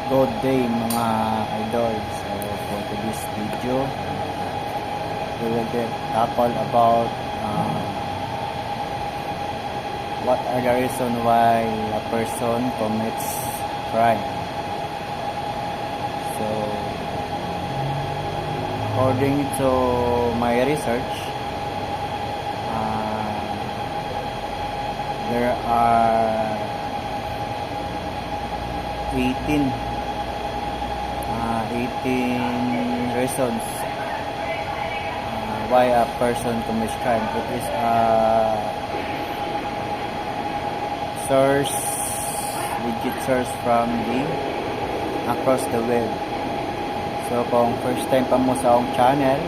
Good day mga idol. So for today's video, we will tackle about what are the reason why a person commits crime. So according to my research, there are 18 reasons why a person commits crime. It is a source, legit source from across the web. So kung first time pa mo sa akong channel,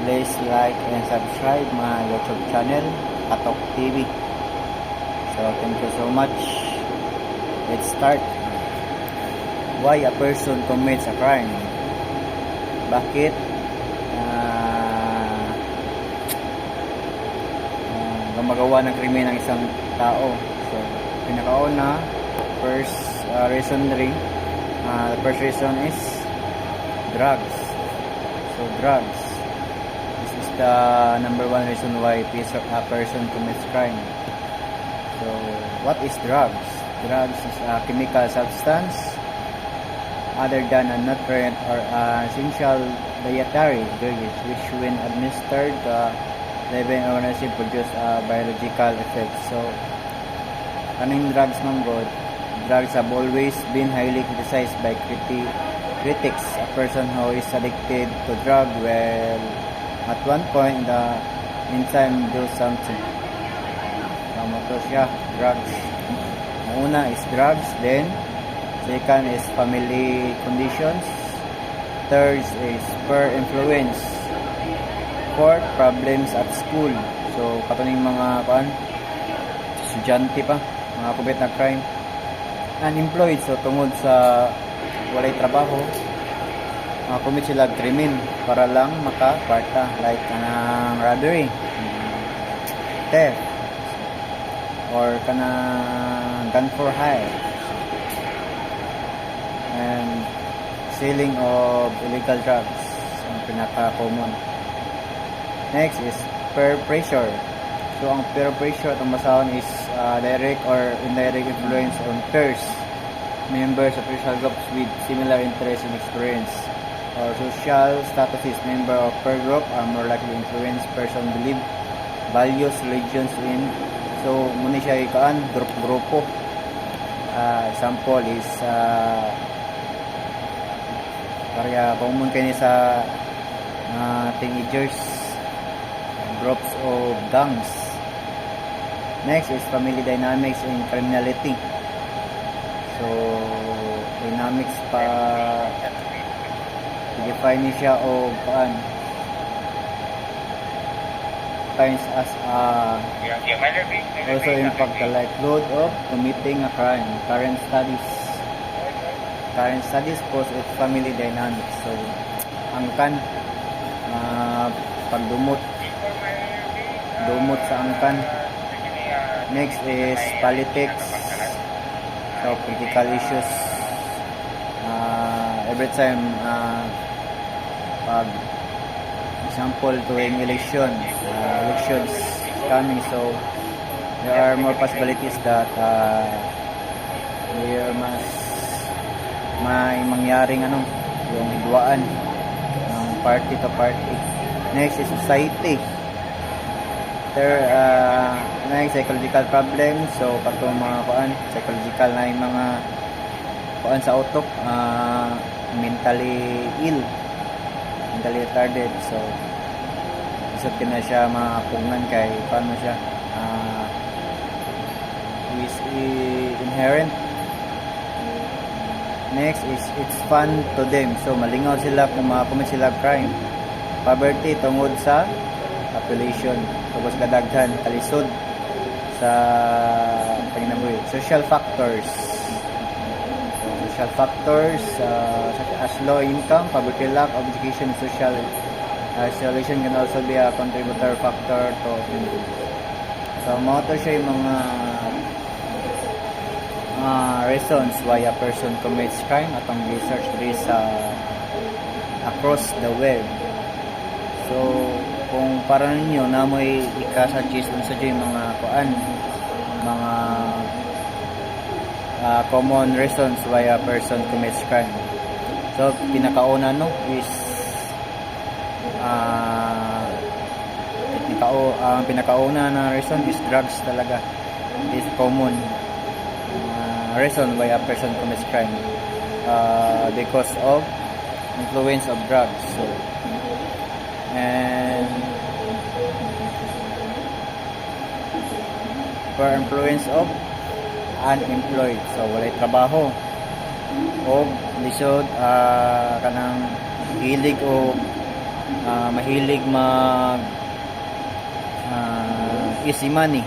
please like and subscribe my YouTube channel, Katok TV. So thank you so much. Let's start. Why a person commits a crime? Bakit gumagawa ng krimen ng isang tao? So pinakauna, first the first reason is drugs. So drugs, this is the number one reason why a person commits crime. So what is drugs? Drugs is a chemical substance other than a nutrient or essential dietary ingredient which when administered living organism produce a biological effect. So kaning drugs man god, drugs have always been highly criticized by critics. A person who is addicted to drug will at one point in time do something. Ito siya, drugs. Una is drugs, then second is family conditions, third is peer influence, fourth problems at school. So katuning mga estudyante pa, mga commit na crime. Unemployed, so tungod sa walay trabaho, commit sila krimen para lang makakwarta, like robbery, theft, or gun for hire, and selling of illegal drugs ang pinaka-common. Next is peer pressure. So ang peer pressure itong basahon is direct or indirect influence on peers, members of social groups with similar interests and experience, or social statuses. Member of peer group are more likely to influence person believe, values, religions in. So muna siya ikaan grupo. Example is karya common kini sa teenagers, groups of gangs. Next is family dynamics and criminality. So dynamics pa define siya o times as also impact the likelihood of committing a crime. Current studies post its family dynamics. So angkan, pagdumot sa angkan. Next is politics. So political issues, every time pag example tuwing elections coming, so there are more possibilities that there may mangyaring yung hidwaan ng party to party. Next is society. Next, psychological problems. So katong mga psychological na yung mga sa utok, mentally ill, mentally retarded. So isot na siya mapugnan kay paano siya is inherent. Next is it's fun to them. So malingaw sila kung makakumit sila crime. Poverty, tungod sa population, tungod sa kadaghan, kalisod sa panginabuhi. Social factors, such as low income, poverty, lack of education, social isolation can also be a contributor factor to offending. So, mga to siya yung mga reasons why a person commits crime atong research diri sa across the web. So kung para ninyo na mo'y ika-suggest sa mga kuan, mga common reasons why a person commits crime. So pinakauna no is ang pinakauna na reason is drugs talaga. Is common reason why a person commits crime because of influence of drugs. So and for influence of unemployed, so walay trabaho o lisod kanang hilig o mahilig mag easy money.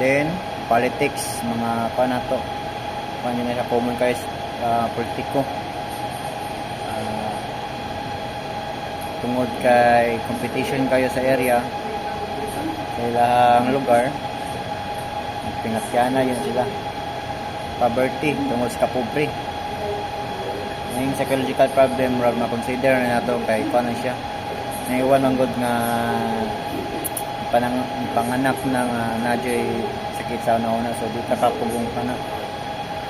Then politics, mga panato panyo na sa common kayo politiko, tungod kay competition kayo sa area sa ilang lugar, pingasyana yun sila, poverty tungod sa kapobre. Yung psychological problem rag na-consider na nato kay paano siya naiwan ang good nga panganak ng nadyo'y sakit sa una, so di kakapugong ka na.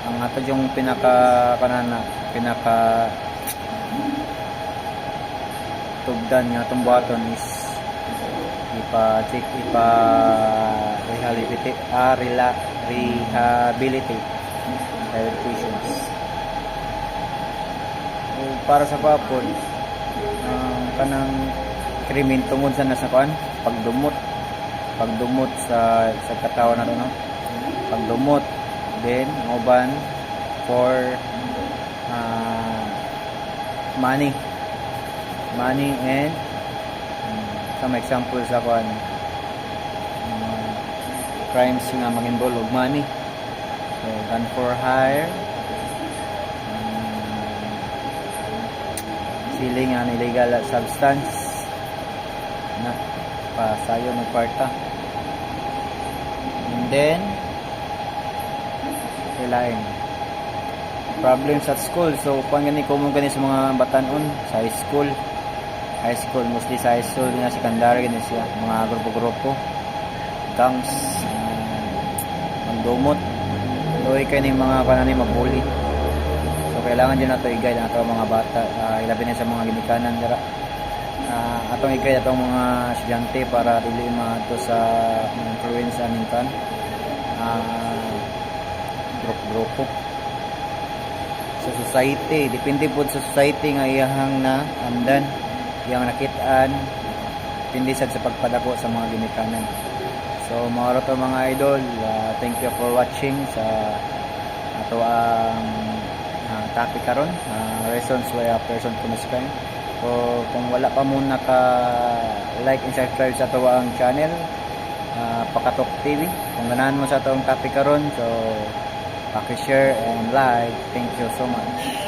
Ang ato yung pinaka tugdan nga itong buhaton is rehabilitate patients. So, para sa papon kanang krimen tungod sa nasakuan pagdumot sa katawan nato, no? Pagdumot, then uban for money and some examples sa kuan crimes nga mag-involve og money. So gun for hire, selling an illegal substance na pasayo ng kwarta, and then kailain problems at school. So kung gani common gani sa mga batanon sa high school mostly sa high school na secondary gani siya, mga grupo gangs, magdumot doy kay ning mga kanani magbully. So kailangan din nato i-guide nato mga bata, ilabi na sa mga ginikanan dira, atong i-guide atong mga estudyante para dili maato sa influence aning kan grupo sa society. Depende po sa society nga iyahang na andan, iyang nakit-an, depende sa pagpadako sa mga ginikanan. So mga to mga idol, thank you for watching sa ato ang topic karon, reasons why a person commits crime. So kung wala pa mo naka-like and subscribe sa ato ang channel, Pakatok TV, kung ganahan mo sa ato ang topic karon, so paki-share and like. Thank you so much.